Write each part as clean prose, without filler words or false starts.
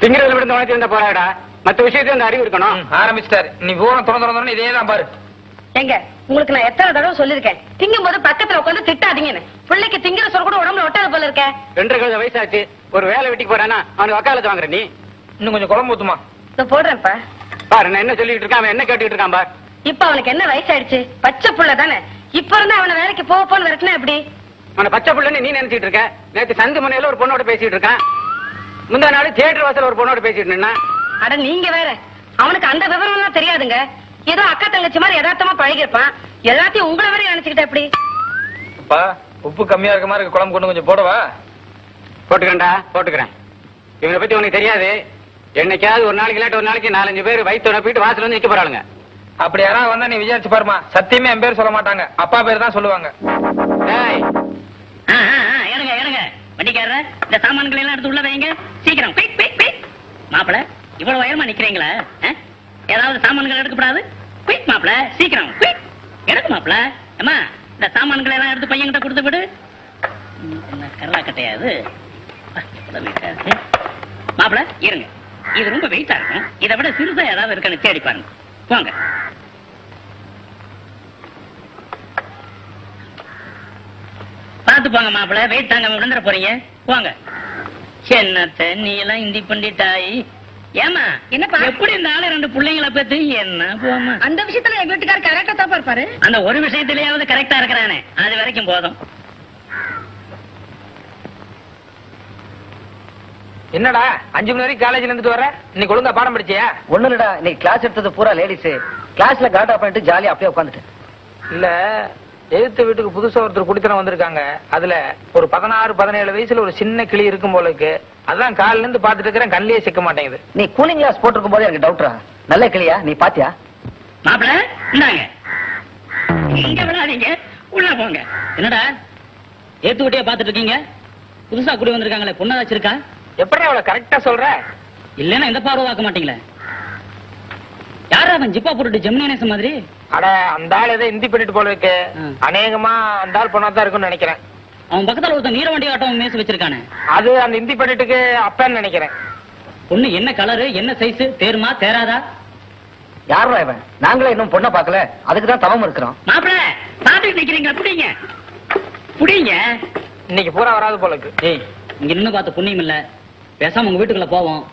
திங்கிறதுல விழுந்து உனக்கு இருந்த போறாடா. மத்த விஷயத்துல அந்த அறிவு இருக்கணும். ஆரம்பிச்சிட்டாரு. நீ பூரா திறந்து இதே தான் பாரு. எங்க உங்களுக்கு நான் எத்தனை தடவை சொல்லிருக்கேன், திங்கும் போது பக்கத்துல உட்காந்து திட்டாதீங்கன்னு. பிள்ளைக்கு திங்கிற சொல்ல கூட உடம்புல ஒட்டாத போல இருக்க. 2 வயசாச்சு, ஒரு வேலை வெட்டிக்கு போறானா அவனுக்கு வக்காலத்து வாங்குற நீ. இன்னும் கொஞ்சம் குழம்பு ஊத்துமா? போடுறேன்ப்பா. பாரு நான் என்ன சொல்லிட்டு இருக்கான், அவன் என்ன கேட்டுட்டு இருக்கான் பாரு. இப்ப அவனுக்கு என்ன வயசாயிடுச்சு? பச்சை புள்ள தானே. இப்ப இருந்தா அவனை வேலைக்கு போன்னு விரட்டினா எப்படி? அவனை பச்சை புள்ளன்னு நீ நினைச்சிட்டு இருக்க. நேற்று சந்து முனையில ஒரு பொண்ணோட பேசிட்டு இருக்கான். முந்தா நாள் தியேட்டர் வாசல் ஒரு பொண்ணோட பேசிட்டு இருந்தா. அட நீங்க வேற, அவனுக்கு அந்த விவரம் எல்லாம் தெரியாதுங்க. ஏதோ அக்கா தங்கச்சி மாதிரி யதார்த்தமா பழகிருப்பான். எல்லாத்தையும் உங்களை வேற நினைச்சுக்கிட்ட எப்படி? உப்பு கம்மியா இருக்க மாதிரி குழம்பு கொண்டு கொஞ்சம் போடவா? போட்டுக்கிறேன்டா, போட்டுக்கிறேன். இவனை பத்தி உனக்கு தெரியாது. என்னைக்காவது ஒரு நாளைக்கு இல்லாட்ட ஒரு நாளைக்கு 4-5 பேர் வயிற்று நப்பிட்டு வாசல் வந்து நிக்க போறாளுங்க. அப்படி யாராவது வந்தா நீ விசாரிச்சு பாருமா. சத்தியமே என் பேர் சொல்ல மாட்டாங்க, அப்பா பேர் தான் சொல்லுவாங்க. ஏனுங்க ஏனுங்க வண்டிக்காரர், இந்த சாமான்களை எல்லாம் எடுத்து உள்ள வைங்க சீக்கிரம். மாப்பிள இவ்வளவு உயரமா நிக்கிறீங்களா? ஏதாவது சாமான்கள் எடுக்கப்படாது? குயிக் மாப்பிள சீக்கிரம் குயிக் எடுக்கு மாப்பிள. அம்மா இந்த சாமான்களை எல்லாம் எடுத்து பையன்கிட்ட கொடுத்து விடு. என்ன கரலா கட்டையாது மாப்பிள. இருங்க, இது ரொம்ப வெயிட்டா இருக்கும். இதை விட சிறுசா ஏதாவது இருக்குன்னு தேடி பாருங்க. போங்க. பார்த்து போங்க மாப்பிள, வெயிட் தாங்க விழுந்துட போறீங்க. போங்க. என்னத்த நீ எல்லாம் இந்தி பண்ணிட்டாய். ஏமா என்னப்பா எப்படி இந்த ஆளு 2 பிள்ளைங்களை பத்தி என்ன போமா? அந்த விஷயத்துல எங்க வீட்டுக்காரர் கரெக்டா தான் இருப்பாரு. அந்த ஒரு விஷயத்திலேயாவது கரெக்டா இருக்கிறானே, அது வரைக்கும் போதும். என்னடா 5 மணி வரைக்கும் காலேஜ்ல இருந்துட்டு வர? இன்னைக்கு ஒழுங்கா பாடம் படிச்சியா? ஒண்ணு இல்லடா, இன்னைக்கு கிளாஸ் எடுத்தது பூரா லேடிஸ். கிளாஸ்ல காட்டா பண்ணிட்டு ஜாலியா அப்படியே உட்காந்துட்டு. இல்ல, எழுத்து வீட்டுக்கு புதுசா ஒருத்தர் குடித்தனம் வந்திருக்காங்க. அதுல ஒரு 16-17 வயசுல ஒரு சின்ன கிளி இருக்கும் போல இருக்கு. அதான் காலில இருந்து பாத்துட்டு இருக்கிறேன், கண்ணிலே சிக்க மாட்டேங்குது. நீ கூலிங் கிளாஸ் போட்டிருக்கும் போது எனக்கு டவுட்ரா. நல்ல கிளியா? நீ பாத்தியா? மாப்பிள இந்தாங்க, இங்க விடாதீங்க, உள்ள போங்க. என்னடா ஏத்து விட்டியா பாத்துட்டு இருக்கீங்க? புதுசா குடி வந்திருக்காங்களே, பொண்ணாச்சு இருக்கா? எப்படி அவளை கரெக்டா சொல்ற? இல்லன்னா எந்த பார்வை பார்க்க மாட்டீங்களே. யாரா அவன் ஜிப்பா போட்டுட்டு ஜெமினேசன் மாதிரி? அட அந்த ஆள் ஏதோ இந்தி பண்ணிட்டு போல இருக்கு. அநேகமா அந்த ஆள் பொண்ணாதான் இருக்கும்னு நினைக்கிறேன். அவன் பக்கத்துல ஒருத்தன் நீர வண்டி ஆட்டம் மேசு வச்சிருக்கானே, அது அந்த இந்தி பண்ணிட்டுக்கு அப்பன்னு நினைக்கிறேன். பொண்ணு என்ன கலரு, என்ன சைஸ், தேருமா தேராதா? யாரா இவன்? நாங்களே இன்னும் பொண்ணை பார்க்கல, அதுக்குதான் தவம் இருக்கிறோம். மாப்பிள பாத்துட்டு நிக்கிறீங்க, புடிங்க புடிங்க. இன்னைக்கு பூரா வராது போல இருக்கு. ஏய், இங்க இன்னும் பார்த்த புண்ணியம் இல்ல. பேசாம உங்க வீட்டுக்குள்ள போவோம்.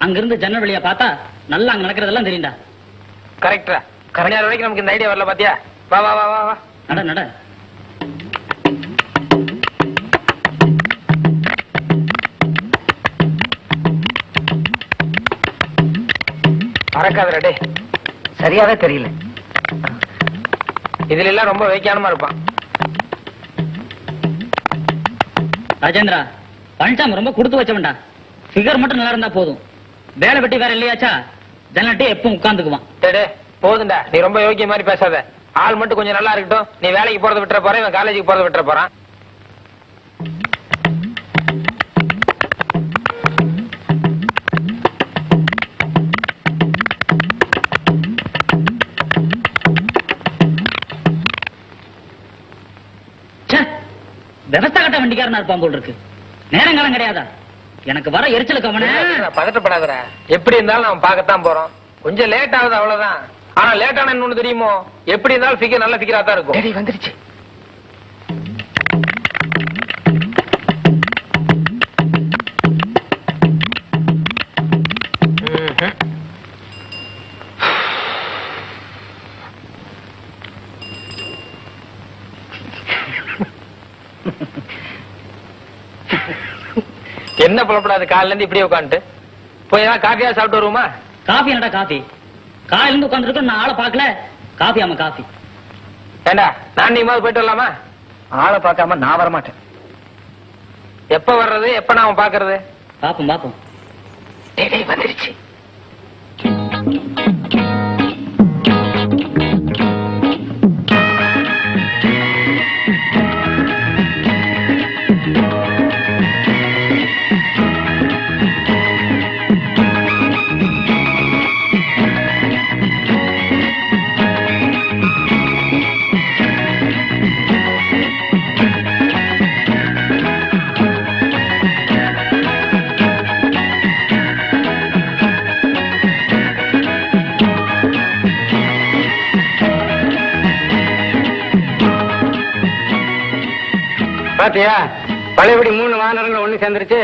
அங்க இருந்து ஜன்னல் வழியா பார்த்தா நல்லா அங்க நடக்கிறதெல்லாம் தெரியுண்டா. கரெக்டா? கரையார் வரைக்கும் நமக்கு இந்த ஐடியா வரல பாத்தியா? வா வா வா வா வா, நட நட. மறக்காத டே. சரியாவே தெரியல. இதுல எல்லாம் ரொம்ப வைக்கானமா இருப்பான். ராஜேந்திரா, பழனிசாமி ரொம்ப கொடுத்து வச்சவன்டா. ஃபிகர் மட்டும் நல்லா இருந்தா போதும். வேலை வெட்டி வேற இல்லையாச்சா, ஜன்னட்டே எப்பவும் உட்கார்ந்துக்குவான். டே போதுண்டா, நீ ரொம்ப யோகிய மாதிரி பேசாத. ஆள் மட்டும் கொஞ்சம் நல்லா இருக்கட்டும். நீ வேலைக்கு போறதை விட்டுற போற, இவன் காலேஜுக்கு போறதை விட்டுற போறான். விவசாய கட்ட வண்டிக்காரனா இருப்பான் போல் இருக்கு. நேரங்காலம் கிடையாதா? எனக்கு வர எரிச்சலுக்கு அவன. பதட்டப்படாதடா, எப்படி இருந்தாலும் நம்ம பார்க்கத்தான் போறோம். கொஞ்சம் லேட் ஆகுது அவ்வளவுதான். ஆனா லேட்டான இன்னொன்னு தெரியுமோ, எப்படி இருந்தாலும் ஃபிகர் நல்ல ஃபிகரா தான் இருக்கும். வந்துருச்சு. என்ன புலப்படாது, காலையில இருந்து இப்படியே உட்காந்துட்டு. போய் ஏதாவது காஃபியா சாப்பிட்டு வருவோமா? காஃபி என்னடா காஃபி? காலையில இருந்து உட்காந்துருக்க, நான் ஆளை பாக்கல. காஃபி ஆமா காஃபி. ஏண்டா நான் நீ மாதிரி போயிட்டு வரலாமா? ஆளை பார்க்காம நான் வரமாட்டேன். எப்ப வர்றது, எப்ப நாம பாக்குறது? பாப்போம் பாப்போம். வந்துருச்சு. பாத்தியா பழையபடி 3 வானரங்கள் ஒண்ணு சேர்ந்துருச்சு.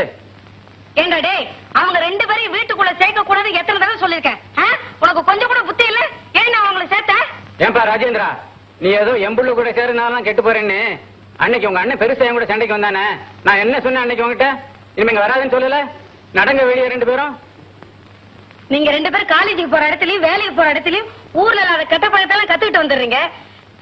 ஏண்டா டேய், அவங்க 2 பேரையும் வீட்டுக்குள்ள சேர்க்க கூடாது எத்தனை தடவை சொல்லிருக்கேன். உனக்கு கொஞ்சம் கூட புத்தி இல்ல? ஏன் அவங்கள சேர்த்த? ஏன்பா ராஜேந்திரா, நீ ஏதோ எம்புள்ள கூட சேருனாலும் கெட்டு போறேன்னு அன்னைக்கு உங்க அண்ணன் பெருசா என் கூட சண்டைக்கு வந்தானே, நான் என்ன சொன்னேன் அன்னைக்கு உங்ககிட்ட? இனிமே இங்க வராதுன்னு சொல்லல? நடங்க வெளியே 2 பேரும். நீங்க 2 பேரும் காலேஜுக்கு போற இடத்துலயும் வேலைக்கு போற இடத்துலயும் ஊர்ல இல்லாத கெட்ட பழத்தெல்லாம் கத்துக்கிட்டு வந்துடுறீங்க.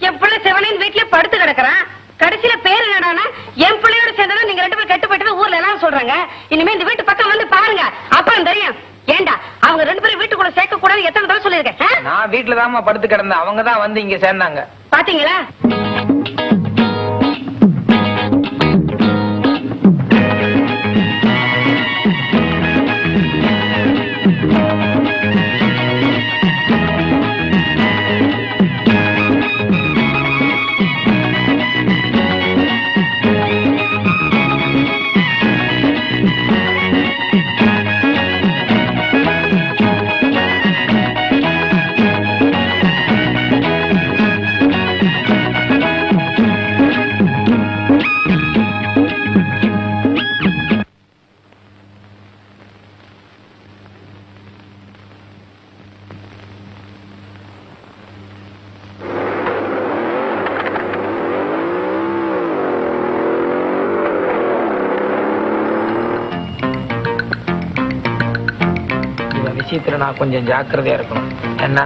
என் பிள்ளை செவனின் வீட்லயே படுத்து கிடக்குறான். கடைசியில பேரு என்னடானா என் பிள்ளையோட சேர்ந்ததான் நீங்க 2 பேரும் கெட்டு போயிட்டு ஊர்ல எல்லாம் சொல்றாங்க. இனிமே இந்த வீட்டு பக்கம் வந்து பாருங்க, அப்புறம் தெரியும். ஏண்டா அவங்க 2 பேரும் வீட்டுக்குள்ள சேர்க்க கூடாது எத்தனை தடவை சொல்லிருக்கேன். நான் வீட்டுல தான்மா படுத்து கிடந்தேன், அவங்க தான் வந்து இங்க சேர்ந்தாங்க. பாத்தீங்களா? விஷயத்துல நான் கொஞ்சம் ஜாக்கிரதையா இருக்கணும். என்ன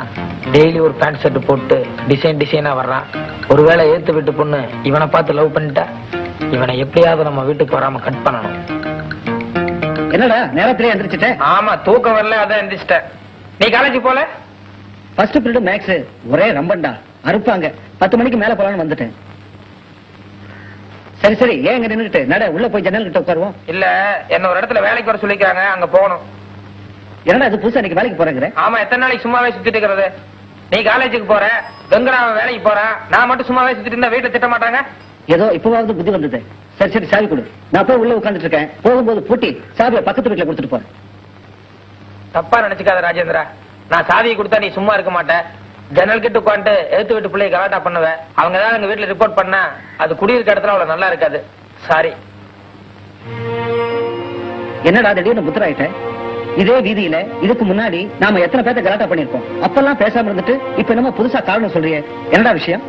டெய்லி ஒரு பேண்ட் ஷர்ட் போட்டு டிசைனா வர்றான். ஒருவேளை ஏத்து விட்டு பொண்ணு இவனை பார்த்து லவ் பண்ணிட்டா இவனை எப்படியாவது நம்ம வீட்டுக்கு வராம கட் பண்ணணும். என்னடா நேரத்திலே எந்திரிச்சிட்ட? ஆமா, தூக்கம் வரல, அதான் எந்திரிச்சிட்டேன். நீ காலேஜ் போல? ஃபர்ஸ்ட் பீரியட் மேக்ஸ் ஒரே ரம்பண்டா, அறுப்பாங்க. 10 மணிக்கு மேல போலான்னு வந்துட்டேன். சரி சரி, ஏன் இங்க நின்னுட்டு நட, உள்ள போய் ஜன்னல் கிட்ட உட்காருவோம். இல்ல, என்ன ஒரு இடத்துல வேலைக்கு வர சொல்லிக்கிறாங்க, அங்க போகணும். என்னடா அது புதுசா இன்னைக்கு வேலைக்கு போறேங்கிற? ஆமா, எத்தனை நாளைக்கு சும்மாவே சுத்திட்டு இருக்கிறது? நீ காலேஜுக்கு போற, வெங்கடாவன் வேலைக்கு போறான், நான் மட்டும் சும்மாவே சுத்திட்டு இருந்தா வீட்டுல திட்ட மாட்டாங்க? ஏதோ இப்பவாவது புத்தி வந்தது. சரி சரி, சாவி கொடு. நான் போய் உள்ள உட்கார்ந்துட்டு இருக்கேன். போகும்போது பூட்டி சாவியை பக்கத்து வீட்டுல கொடுத்துட்டு போறேன். தப்பா நினைச்சுக்காத ராஜேந்திரா, நான் சாவியை கொடுத்தா நீ சும்மா இருக்க மாட்டேன். ஜன்னல் கிட்ட உட்காந்து எழுத்து வீட்டு பிள்ளைய கலாட்டா பண்ணுவேன். அவங்க ஏதாவது எங்க வீட்டுல ரிப்போர்ட் பண்ணா அது குடியிருக்க இடத்துல அவ்வளவு நல்லா இருக்காது. சாரி. என்னடா திடீர்னு புத்தராயிட்ட? இதே வீதியில இதுக்கு முன்னாடி நாம எத்தனை பேர்த்த கலாட்டா பண்ணிருக்கோம். அப்பெல்லாம் பேசாம இருந்துட்டு இப்ப என்னமோ புதுசா காரணம் சொல்றியே, என்னடா விஷயம்?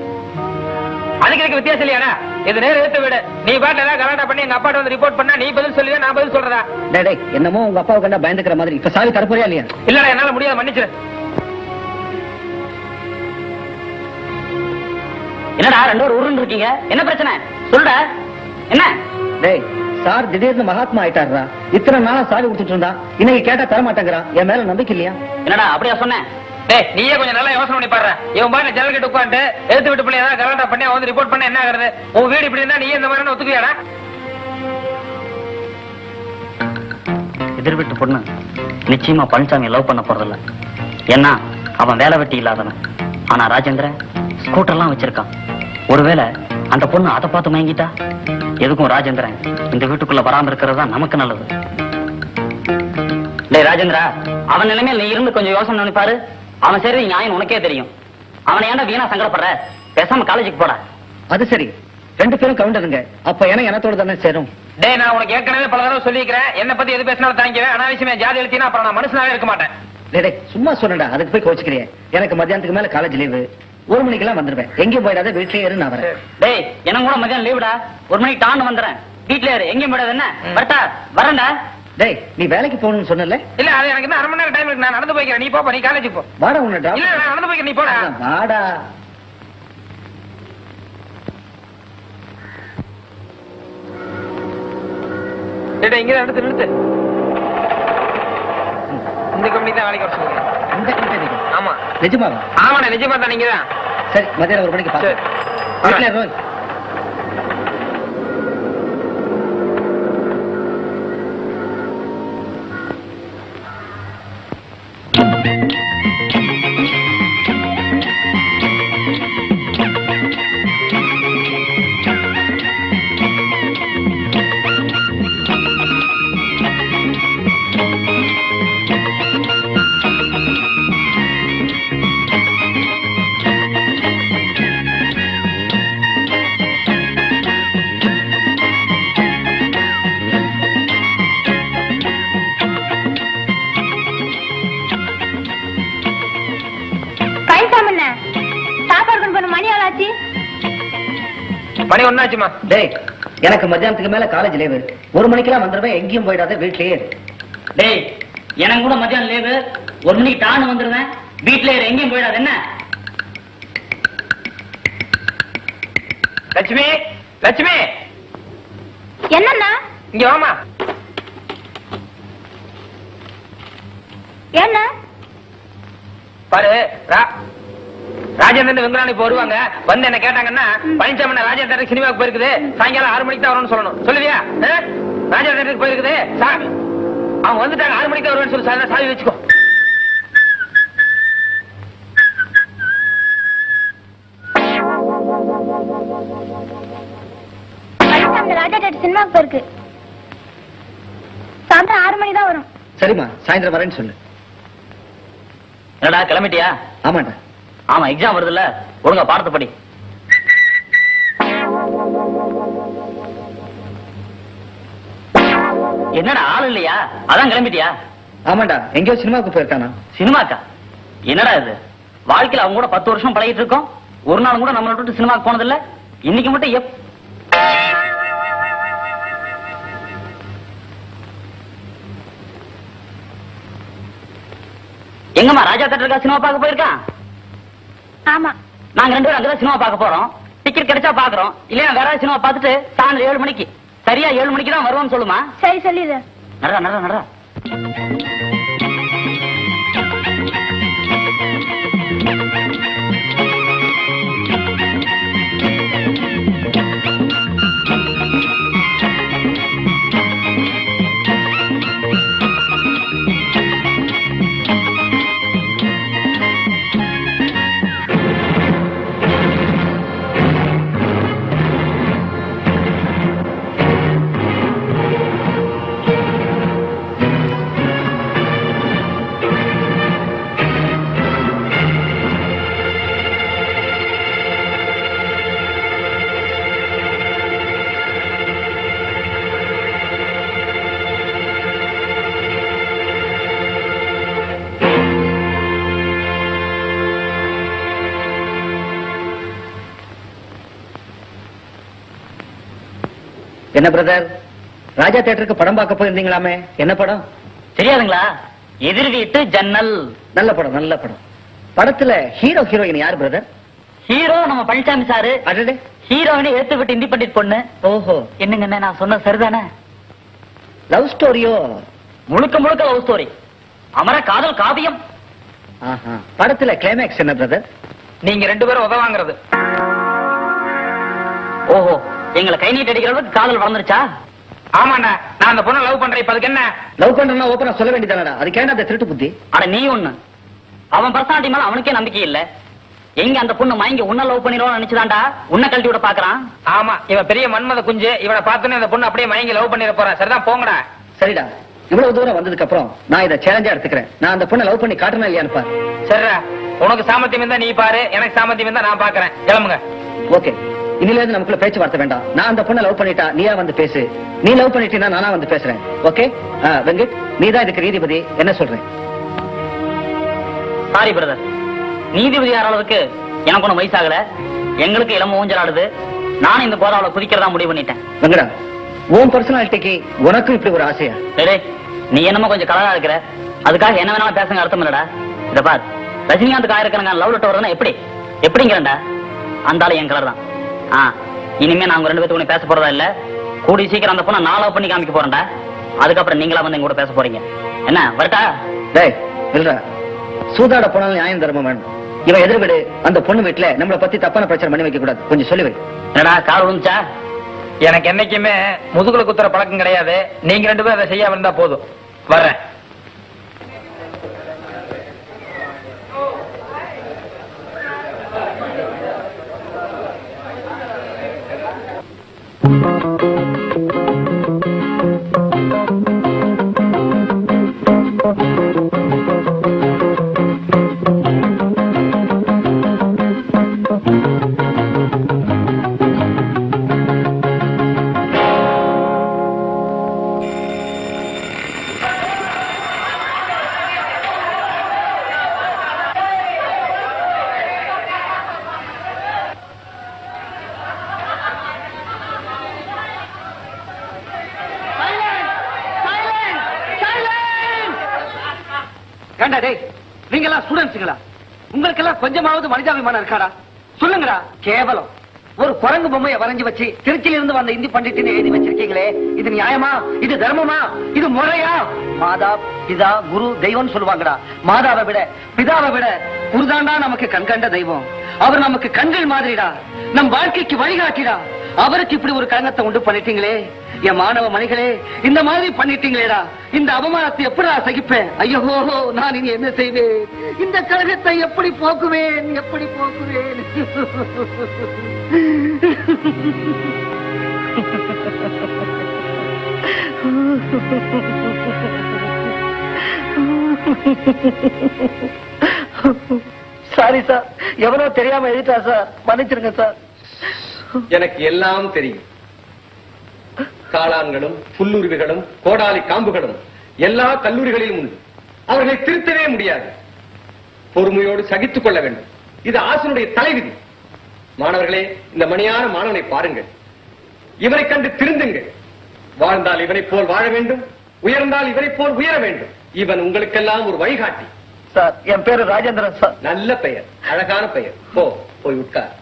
அதுக்கு எனக்கு வித்தியாசம் இல்லையாடா? இது நேரம் எழுத்து விடு. நீ பாட்டு ஏதாவது கலாட்டா பண்ணி எங்க அப்பாட்ட வந்து ரிப்போர்ட் பண்ணா நீ பதில் சொல்லுவா, நான் பதில் சொல்றதா? டேய் என்னமோ உங்க அப்பாவை கண்டா பயந்துக்கிற மாதிரி. இப்ப சாவி தரப்போறியா இல்லையா? இல்லடா, என்னால முடியாது, மன்னிச்சிரு. என்னடா 2 பேரும் உருண்டு இருக்கீங்க, என்ன பிரச்சனை சொல்ற? என்ன? டேய் சார் திடீர்னு மகாத்மா ஆயிட்டாருடா. இத்தனை நாளா சாவி கொடுத்துட்டு இருந்தா, இன்னைக்கு கேட்டா தர மாட்டேங்கிறான். என் மேல நம்பிக்கை இல்லையா? என்னடா அப்படியா சொன்னேன்? டேய், நீயே கொஞ்சம் நல்லா யோசனை பண்ணி பாரு. இவன் பாட்டு ஜன்னல் கிட்ட உட்காந்து எழுத்து விட்டு பிள்ளை ஏதாவது கலாட்டா பண்ணி வந்து ரிப்போர்ட் பண்ண என்ன ஆகுறது? உன் வீடு இப்படி இருந்தா நீ இந்த மாதிரி ஒத்துக்குவியாடா? எதிர் வீட்டு பொண்ணு நிச்சயமா பழனிசாமி லவ் பண்ண போறதில்ல. ஏன்னா அவன் வேலை வெட்டி இல்லாதவன். ஆனா ராஜேந்திரன் ஸ்கூட்டர்லாம் வச்சிருக்கான். ஒருவேளை அந்த பொண்ணு அதை பார்த்து மயங்கிட்டா? எதுக்கும் ராஜேந்திரன் இந்த வீட்டுக்குள்ள வராம இருக்கிறது தான் நமக்கு நல்லது. டேய் ராஜேந்திரா, அவன் நிலைமையில நீ இருந்து கொஞ்சம் யோசனை பண்ணி பாரு. அவன் சரி நியாயம் உனக்கே தெரியும். அவனை ஏன்டா வீணா சங்கடப்படுற? பேசாம காலேஜுக்கு போட. அது சரி, 2 பேரும் கவுண்டருங்க. அப்ப எனத்தோட தானே சேரும். டேய், நான் உனக்கு ஏற்கனவே பல தடவை சொல்லிக்கிறேன், என்ன பத்தி எது பேசினாலும் தாங்கிக்கிறேன். அனாவசியமா ஜாதி எழுத்தினா அப்புறம் நான் மனுஷனாவே இருக்க மாட்டேன். டேய் சும்மா சொன்னடா, அதுக்கு போய் கோச்சுக்கிறேன். எனக்கு மத்தியானத்துக்கு மேல காலேஜ் லீவு. 1 மணிக்கெல்லாம் வந்துருவேன். எங்கேயும் போயிடாத, வீட்லயே இரு, நான் வரேன். டேய், எனக்கு கூட மதியம் லீவுடா. 1 மணிக்கு டான்னு வந்துறேன். வீட்ல இரு, எங்கேயும் போயிடாத. என்ன வரட்டா? வரேன்டா. டேய் நீ வேலைக்கு போகணும்னு சொன்னல? இல்ல, அது எனக்கு இன்னும் 1/2 மணி நேரம் டைம் இருக்கு. நான் நடந்து போய்க்கிறேன், நீ போப்பா. நீ காலேஜுக்கு போ. வாடா உன்னை இல்ல, நான் நடந்து போய்க்கிறேன், நீ போடா. வாடா. டேய், இங்க நிறுத்து நிறுத்து. இந்த கம்பெனி தான் வேலைக்கு வர சொல்லுங்க. இந்த கம்பெனி? ஆமா. நிஜமாவா? ஆமாண்ணே, நிஜமா தான். நீங்க தான். சரி, மதியானம் 1 மணிக்கு பாரு. வீட்ல இரு. மணி ஒன்னாச்சுமா. டேய், எனக்கு மத்தியானத்துக்கு மேல காலேஜ் லீவு. 1 மணிக்கெல்லாம் வந்துடுவேன். எங்கேயும் போயிடாத, வீட்லயே இரு. டேய் எனக்கு கூட மத்தியானம் லீவு. 1 மணிக்கு டான்னு வந்துருவேன். வீட்டுல எங்கேயும் போயிடாது என்ன? லட்சுமி, லட்சுமி என்னன்னா இங்க வாமா. என்ன பாரு, ராஜேந்திரன் வெங்கடானி இப்ப வருவாங்க. வந்து என்ன கேட்டாங்கன்னா பழனிசாமி ராஜேந்திரன் சினிமாவுக்கு போயிருக்குது, சாயங்காலம் 6 மணிக்கு தான் வரணும்னு சொல்லணும். சொல்லுவியா? ராஜேந்திரனுக்கு போயிருக்குது, அவங்க வந்துட்டாங்க, 6 மணிக்கு தான் வருவேன்னு சொல்லி சாவி வச்சுக்கோ. ராஜா டேட் சினிமாவுக்கு போயிருக்கு. சாயந்தரம் 6 மணி தான் வரும். சரிம்மா, சாயந்தரம் வரேன்னு சொல்லு. என்னடா கிளம்பிட்டியா? ஆமாண்டா. ஆமா, எக்ஸாம் வருதுல்ல, ஒழுங்கா பாடத்தை படி. என்னடா ஆள் இல்லையா? அதான் கிளம்பிட்டியா? ஆமாண்டா, எங்கேயோ சினிமாவுக்கு போயிருக்கானா? சினிமாக்கா? என்னடா இது? வாழ்க்கையில அவங்க கூட 10 வருஷம் பழகிட்டு இருக்கோம். ஒரு நாள் கூட நம்மளை விட்டு சினிமாக்கு போனதில்ல. இன்னைக்கு மட்டும் எங்கம்மா ராஜா தேட்டருக்கா சினிமா பார்க்க போயிருக்கான்? ஆமா, நாங்க 2 பேரும் அங்கதான் சினிமா பார்க்க போறோம். டிக்கெட் கிடைச்சா பாக்குறோம், இல்லையா வேற சினிமா பார்த்துட்டு சாயந்தரம் 7 மணிக்கு, சரியா 7 மணிக்கு தான் வருவோம்னு சொல்லுமா. சரி சொல்லிடு. நடரா நடரா நடரா. என்ன பிரதர், ராஜா தியேட்டருக்கு படம் பார்க்க போயிருந்தீங்களாமே, என்ன படம்? தெரியாதுங்களா? எதிர் வீட்டு ஜன்னல். நல்ல படம், நல்ல படம். படத்துல ஹீரோ ஹீரோயின் யார் பிரதர்? ஹீரோ நம்ம பழனிசாமி சாரு. அடடே. ஹீரோயினை எடுத்து விட்டு இண்டிபெண்டன்ட் பொண்ணு. ஓஹோ. என்னங்க நான் சொன்ன சரிதானே? லவ் ஸ்டோரியோ? முழுக்க முழுக்க லவ் ஸ்டோரி. அமர காதல் காவியம். ஆஹா. படத்துல கிளைமேக்ஸ் என்ன பிரதர்? நீங்க 2 பேரும் உதவாங்கிறது. ஓஹோ, எங்களை கை நீட்டு அடிக்கிற அளவுக்கு காதல் வளர்ந்துருச்சா? ஆமாண்டா, நான் அந்த பொண்ணை லவ் பண்றேன். இப்ப அதுக்கு என்ன? லவ் பண்றேன்னா ஓபனா சொல்ல வேண்டியதானடா, அதுக்கு ஏன்டா அந்த திருட்டு புத்தி? அட நீ ஒண்ணு. அவன் பர்சனாலிட்டி மேல அவனுக்கே நம்பிக்கை இல்ல. எங்க அந்த பொண்ணு மயங்கி உன்ன லவ் பண்ணிடுவோம் நினைச்சுதான்டா உன்னை கழட்டி விட பாக்குறான். ஆமா, இவன் பெரிய மன்மத குஞ்சு. இவனை பார்த்தோன்னே அந்த பொண்ணு அப்படியே மயங்கி லவ் பண்ணிட போறான். சரிதான், போங்கடா. சரிடா, இவ்வளவு தூரம் வந்ததுக்கு அப்புறம் நான் இதை சேலஞ்சா எடுத்துக்கிறேன். நான் அந்த பொண்ணை லவ் பண்ணி காட்டணும் இல்லையான்னு பாரு. சரிடா, உனக்கு சாமர்த்தியம் இருந்தா நீ பாரு, எனக்கு சாமர்த்தியம் இருந்தா நான் பாக்குறேன். கிளம்புங்க. ஓகே, இன்னில இருந்து நமக்குள்ள பேச்சுவார்த்தை வேண்டாம். நான் அந்த பொண்ணை லவ் பண்ணிட்டா நீயா வந்து பேசு, நீ லவ் பண்ணிட்டீனா நானா வந்து பேசுறேன். ஓகே வெங்கட், நீதான் இதுக்கு நீதிபதி, என்ன சொல்றேன்? சாரி பிரதர், நீதிபதி ஆற அளவுக்கு எனக்கு ஒன்னும் வயசாகல. எங்களுக்கு இளம ஊஞ்சலாடுது. நானும் இந்த கோதாவில குதிக்கிறதா முடிவு பண்ணிட்டேன். வெங்கடா, உன் பர்சனாலிட்டிக்கு உனக்கும் இப்படி ஒரு ஆசையா? சரி, நீ என்னமோ கொஞ்சம் கலரா இருக்கிற, அதுக்காக என்ன வேணாலும் பேசுங்க அர்த்தம் இல்லடா. இத பார், ரஜினிகாந்த் ஆயிருக்கிறங்க லவ் லெட்டர் வருதுன்னா எப்படிங்கிறண்டா? அந்த ஆளு என் கலர் தான். இனிமே நாங்க 2 பேத்துக்கு பேச போறதா இல்ல. கூடி சீக்கிரம் அந்த பொண்ணை நான் லவ் பண்ணி காமிக்க போறேன்டா. அதுக்கப்புறம் நீங்களா வந்து எங்க கூட பேச போறீங்க. என்ன வரட்டா? டேய் இல்லடா, சூதாட போனாலும் நியாயம் தர்மம் வேணும். இவன் எதிர் வீடு, அந்த பொண்ணு வீட்டுல நம்மளை பத்தி தப்பான பிரச்சனை பண்ணி வைக்க கூடாது. கொஞ்சம் சொல்லி வை. என்னடா கால் விழுந்துச்சா? எனக்கு என்னைக்குமே முதுகுல குத்துற பழக்கம் கிடையாது. நீங்க 2 பேரும் அதை செய்யாம இருந்தா போதும். வர்றேன். ஏண்டா டேய், நீங்க எல்லாம் ஸ்டூடெண்ட்ஸுங்களா? உங்களுக்கு எல்லாம் கொஞ்சமாவது மனிதாபிமானம் இருக்காடா? சொல்லுங்கடா. கேவலம் ஒரு குரங்கு பொம்மையை வரைஞ்சு வச்சு திருச்சியில இருந்து வந்த இந்தி பண்டிட்னு எழுதி வச்சிருக்கீங்களே, இது நியாயமா? இது தர்மமா? இது முறையா? மாதா பிதா குரு தெய்வம்னு சொல்லுவாங்கடா. மாதாவை விட பிதாவை விட குருதாண்டா நமக்கு கண்கண்ட தெய்வம். அவர் நமக்கு கண்கள் மாதிரிடா, நம் வாழ்க்கைக்கு வழிகாட்டிடா. அவருக்கு இப்படி ஒரு கலங்கத்தை உண்டு பண்ணிட்டீங்களே. என் மாணவ மணிகளே, இந்த மாதிரி பண்ணிட்டீங்களேடா. இந்த அவமானத்தை எப்படி நான் சகிப்பேன்? ஐயோ, நான் இனி என்ன செய்வேன்? இந்த கழகத்தை எப்படி போக்குவேன்? எப்படி போக்குவேன்? சாரி சார், எவனோ தெரியாம எழுதிட்டா சார், மன்னிச்சிருங்க சார். எனக்கு எல்லாம் தெரியும். காளான்களும் புல்லுருவிகளும் கோடாலி காம்புகளும் எல்லா கல்லூரிகளிலும் உண்டு. அவர்களை திருத்தவே முடியாது. பொறுமையோடு சகித்துக் கொள்ள வேண்டும். இது ஆசிரியருடைய தலைவிதி. மாணவர்களே, இந்த மணியான மாணவனை பாருங்கள். இவரை கண்டு திருந்துங்கள். வாழ்ந்தால் இவனை போல் வாழ வேண்டும், உயர்ந்தால் இவரை போல் உயர வேண்டும். இவன் உங்களுக்கெல்லாம் ஒரு வழிகாட்டி. சார், என் பேரு ராஜேந்திரன் சார். நல்ல பெயர், அழகான பெயர். போய் உட்கார்.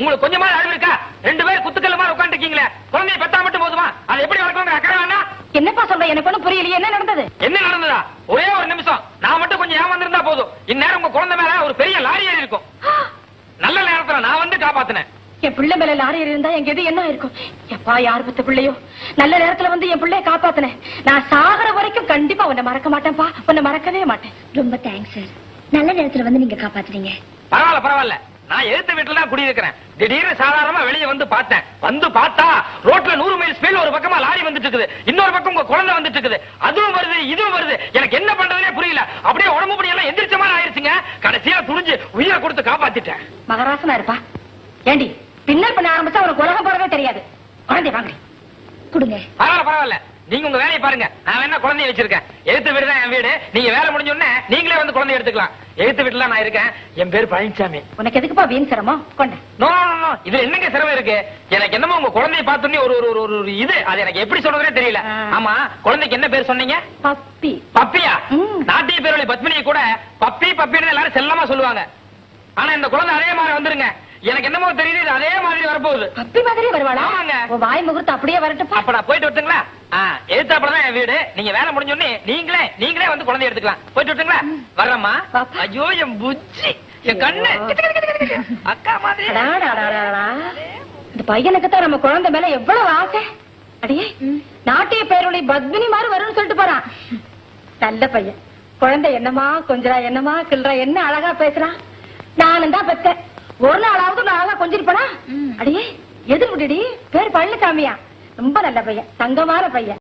உங்களுக்கு கொஞ்சமா அறிவு இருக்கா? 2 பேர் குத்துக்கல்ல மாதிரி உட்கார்ந்து இருக்கீங்களே. குழந்தையை பெத்தா மட்டும் போதுமா? அது எப்படி வளர்க்கணுங்கிற அக்கறை வேணா? என்னப்பா சொல்ற? எனக்கு ஒண்ணும் புரியலையே. என்ன நடந்தது? என்ன நடந்ததா? ஒரே ஒரு நிமிஷம். நான் மட்டும் கொஞ்சம் ஏமாந்திருந்தா போதும். இந்நேரம் உங்க குழந்தை மேல ஒரு பெரிய லாரி ஏறி இருக்கும். நல்ல நேரத்துல நான் வந்து காப்பாத்தினேன். என் பிள்ளை மேல லாரி இருந்தா எங்க எது என்ன இருக்கும்? எப்பா, யார் பத்த பிள்ளையோ நல்ல நேரத்துல வந்து என் பிள்ளைய காப்பாத்தினேன். நான் சாகர வரைக்கும் கண்டிப்பா உன்னை மறக்க மாட்டேன்ப்பா. உன்னை மறக்கவே மாட்டேன். ரொம்ப தேங்க்ஸ் சார். நல்ல நேரத்துல வந்து நீங்க காப்பாத்துறீங்க. பரவாயில்ல பரவாயில்ல. நான் எழுத்து வீட்டுல தான் குடியிருக்கிறேன். திடீர்னு சாதாரணமா வெளியே வந்து பார்த்தேன். வந்து பார்த்தா ரோட்ல 100 மைல் ஸ்பீட்ல ஒரு பக்கமா லாரி வந்துட்டு இருக்குது, இன்னொரு பக்கம் உங்க குழந்தை வந்துட்டு இருக்குது. அதுவும் வருது இதுவும் வருது. எனக்கு என்ன பண்றதுனே புரியல. அப்படியே உடம்பு படி எல்லாம் எந்திரிச்ச மாதிரி ஆயிருச்சுங்க. கடைசியா துணிஞ்சு உயிரை கொடுத்து காப்பாத்திட்டேன். மகராசனா இருப்பா. ஏண்டி, பின்னர் பண்ண ஆரம்பிச்சா உனக்கு உலகம் போறதே தெரியாது. குழந்தை வாங்க கொடுங்க. பரவாயில்ல பரவாயில்ல. நீங்க உங்க வேலையை பாருங்க. நான் என்ன குழந்தைய வச்சிருக்கேன். எழுத்து வீடு தான் என் வீடு. நீங்க வேலை முடிஞ்ச உடனே நீங்களே வந்து குழந்தைய எடுத்துக்கலாம். எழுத்து வீட்டுல நான் இருக்கேன். என் பேர் பழனிசாமி. உனக்கு எதுக்குப்பா வீண் சிரமம்? கொண்ட. நோ நோ நோ, இதுல என்னங்க சிரமம் இருக்கு? எனக்கு என்னமோ உங்க குழந்தைய பார்த்தோன்னே ஒரு ஒரு ஒரு இது, அது எனக்கு எப்படி சொல்றதுனே தெரியல. ஆமா, குழந்தைக்கு என்ன பேர் சொன்னீங்க? பப்பி. பப்பியா? நாட்டிய பேரொழி பத்மினியை கூட பப்பி பப்பின்னு எல்லாரும் செல்லமா சொல்லுவாங்க. ஆனா இந்த குழந்தை அதே மாதிரி வந்துருங்க. எனக்கு என்னமோ தெரியுது, இது அதே மாதிரி வரப்போகுது. பப்பி மாதிரி வருவாளா? ஆமாங்க. உன் வாய் முகூர்த்தம் அப்படியே வரட்டும். அப்ப நான் போயிட்டு வரட்டுங்களா? எழுத்தாப்பதான் என் வீடு. நீங்க வேலை முடிஞ்ச உடனே நீங்களே வந்து குழந்தை எடுத்துக்கலாம். போயிட்டு வரட்டுங்களா? வர்றம்மா. ஐயோ, என் புச்சி, என் கண்ணு அக்கா மாதிரி. இந்த பையனுக்கு தான் நம்ம குழந்தை மேல எவ்வளவு ஆசை. அடியே, நாட்டிய பேரொழி பத்மினி மாதிரி வரும்னு சொல்லிட்டு போறான். நல்ல பையன். குழந்தை என்னமா கொஞ்சரா, என்னமா கிள்றா, என்ன அழகா பேசுறான். நானும் தான் பெத்தேன். ஒரு நாளாவது நான் அழகா கொஞ்சிருப்பனா? அடியே, எதிர் விட்டுடி. பேர் பழனிசாமியா? ரொம்ப நல்ல பையன், தங்கமான பையன்.